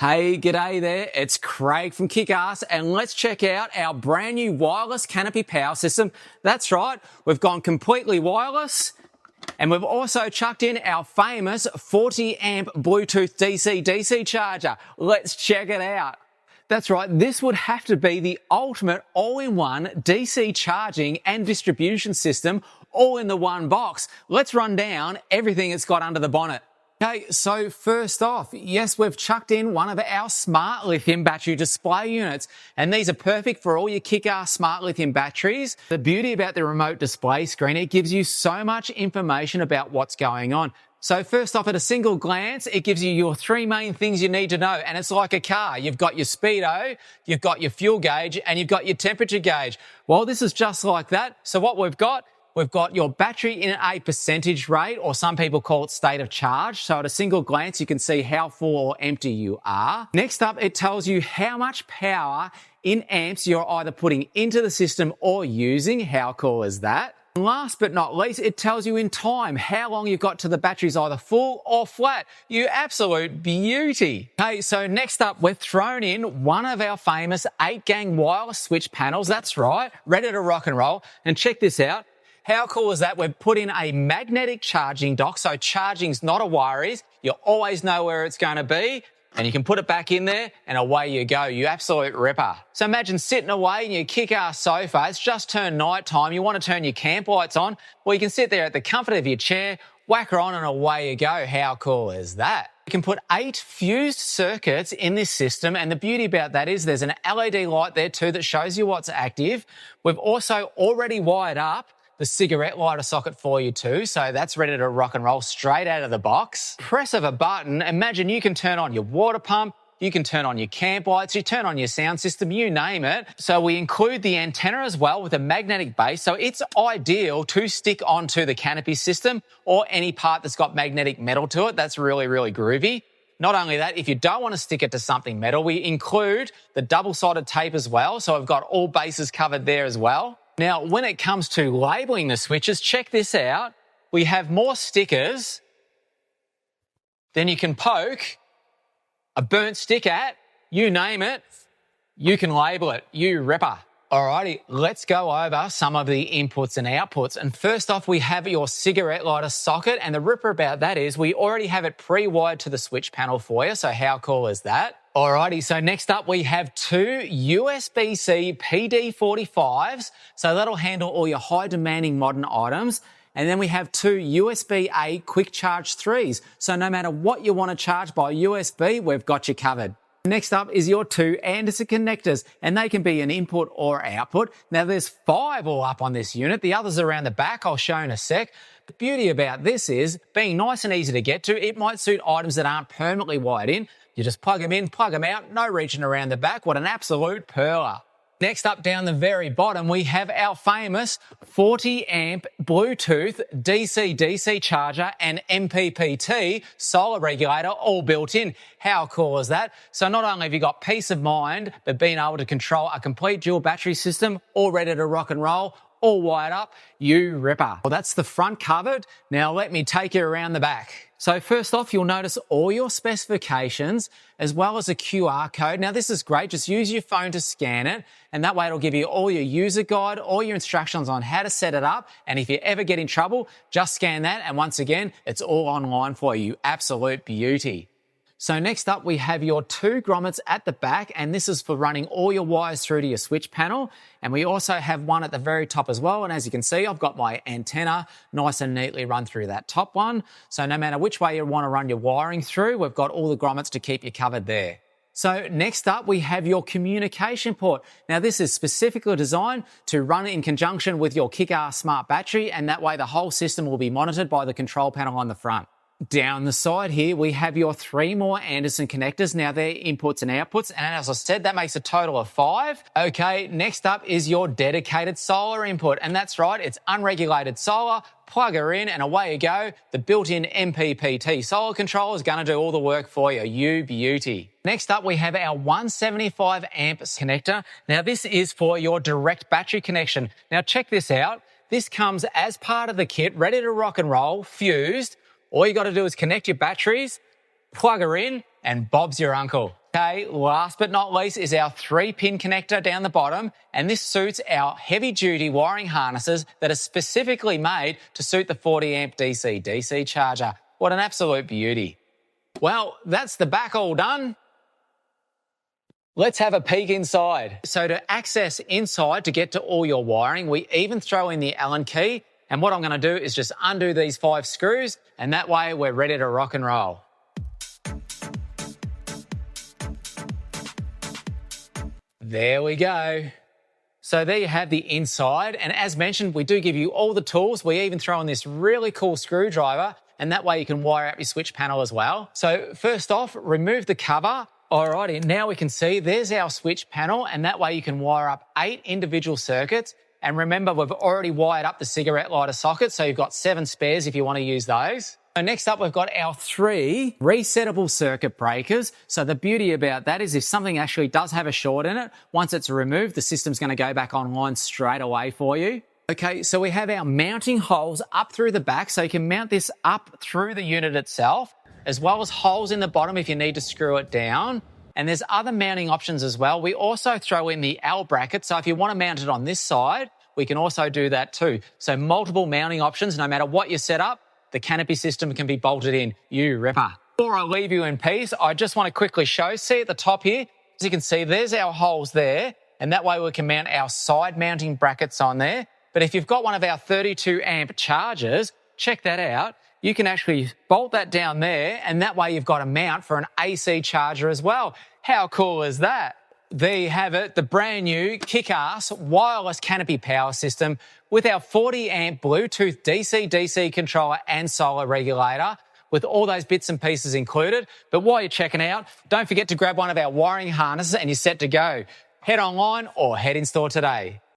Hey, g'day there, it's Craig from KickAss and let's check out our brand new wireless canopy power system. That's right, we've gone completely wireless and we've also chucked in our famous 40 amp Bluetooth DC-DC charger. Let's check it out. That's right, this would have to be the ultimate all-in-one DC charging and distribution system all in the one box. Let's run down everything it's got under the bonnet. Okay, so first off, yes, we've chucked in one of our smart lithium battery display units, and these are perfect for all your KickAss smart lithium batteries. The beauty about the remote display screen, it gives you so much information about what's going on. So first off, at a single glance, it gives you your three main things you need to know, and it's like a car. You've got your speedo, you've got your fuel gauge, and you've got your temperature gauge. Well, this is just like that. So what we've got your battery in a percentage rate, or some people call it state of charge. So at a single glance, you can see how full or empty you are. Next up, it tells you how much power in amps you're either putting into the system or using. How cool is that? And last but not least, it tells you in time how long you've got till the battery's either full or flat. You absolute beauty. Okay, so next up, we've thrown in one of our famous 8-gang wireless switch panels. That's right, ready to rock and roll. And check this out. How cool is that? We've put in a magnetic charging dock, so charging's not a worries. You always know where it's going to be, and you can put it back in there, and away you go. You absolute ripper. So imagine sitting away in your kick-ass sofa. It's just turned night time. You want to turn your camp lights on. Well, you can sit there at the comfort of your chair, whack her on, and away you go. How cool is that? You can put 8 fused circuits in this system, and the beauty about that is there's an LED light there too that shows you what's active. We've also already wired up the cigarette lighter socket for you too, so that's ready to rock and roll straight out of the box. Press of a button, imagine you can turn on your water pump, you can turn on your camp lights, you turn on your sound system, you name it. So we include the antenna as well with a magnetic base, so it's ideal to stick onto the canopy system or any part that's got magnetic metal to it. That's really, really groovy. Not only that, if you don't want to stick it to something metal, we include the double-sided tape as well, so we've got all bases covered there as well. Now, when it comes to labeling the switches, check this out. We have more stickers than you can poke a burnt stick at. You name it, you can label it. You ripper. Alrighty, let's go over some of the inputs and outputs. And first off, we have your cigarette lighter socket. And the ripper about that is we already have it pre-wired to the switch panel for you. So how cool is that? Alrighty, so next up we have 2 USB-C PD45s. So that'll handle all your high demanding modern items. And then we have 2 USB-A quick charge 3s. So no matter what you want to charge by USB, we've got you covered. Next up is your 2 Anderson connectors, and they can be an input or output. Now there's 5 all up on this unit. The others are around the back, I'll show in a sec. The beauty about this is being nice and easy to get to. It might suit items that aren't permanently wired in. You just plug them in, plug them out, no reaching around the back. What an absolute perler. Next up down the very bottom, we have our famous 40 amp Bluetooth DC-DC charger and MPPT solar regulator all built in. How cool is that? So not only have you got peace of mind, but being able to control a complete dual battery system, all ready to rock and roll, all wired up, you ripper. Well, that's the front covered. Now let me take you around the back. So first off, you'll notice all your specifications as well as a QR code. Now this is great, just use your phone to scan it, and that way it'll give you all your user guide, all your instructions on how to set it up, and if you ever get in trouble, just scan that, and once again, it's all online for you. Absolute beauty. So next up, we have your 2 grommets at the back, and this is for running all your wires through to your switch panel. And we also have one at the very top as well. And as you can see, I've got my antenna nice and neatly run through that top one. So no matter which way you want to run your wiring through, we've got all the grommets to keep you covered there. So next up, we have your communication port. Now this is specifically designed to run in conjunction with your KickAss smart battery, and that way the whole system will be monitored by the control panel on the front. Down the side here, we have your 3 more Anderson connectors. Now they're inputs and outputs, and as I said, that makes a total of 5. Okay, next up is your dedicated solar input, and that's right, it's unregulated solar. Plug her in and away you go. The built-in MPPT solar controller is going to do all the work for you. You beauty. Next up, we have our 175 amps connector. Now this is for your direct battery connection. Now check this out. This comes as part of the kit, ready to rock and roll, fused. All you got to do is connect your batteries, plug her in, and Bob's your uncle. Okay, last but not least is our 3-pin connector down the bottom, and this suits our heavy-duty wiring harnesses that are specifically made to suit the 40 amp DC-DC charger. What an absolute beauty. Well, that's the back all done. Let's have a peek inside. So to access inside to get to all your wiring, we even throw in the Allen key, and what I'm going to do is just undo these 5 screws, and that way we're ready to rock and roll. There we go. So there you have the inside, and as mentioned, we do give you all the tools. We even throw in this really cool screwdriver, and that way you can wire up your switch panel as well. So first off, remove the cover. Alrighty, now we can see there's our switch panel, and that way you can wire up 8 individual circuits. And remember, we've already wired up the cigarette lighter socket, so you've got 7 spares if you want to use those. So next up, we've got our 3 resettable circuit breakers. So the beauty about that is if something actually does have a short in it, once it's removed, the system's going to go back online straight away for you. Okay, so we have our mounting holes up through the back, so you can mount this up through the unit itself, as well as holes in the bottom if you need to screw it down. And there's other mounting options as well. We also throw in the L bracket, so if you want to mount it on this side, we can also do that too. So multiple mounting options, no matter what you set up, the Canopy system can be bolted in. You ripper. Before I leave you in peace, I just want to quickly show, see at the top here, as you can see, there's our holes there, and that way we can mount our side mounting brackets on there. But if you've got one of our 32 amp chargers, check that out. You can actually bolt that down there, and that way you've got a mount for an AC charger as well. How cool is that? There you have it, the brand new KickAss wireless canopy power system with our 40 amp Bluetooth DC-DC controller and solar regulator, with all those bits and pieces included. But while you're checking out, don't forget to grab one of our wiring harnesses and you're set to go. Head online or head in store today.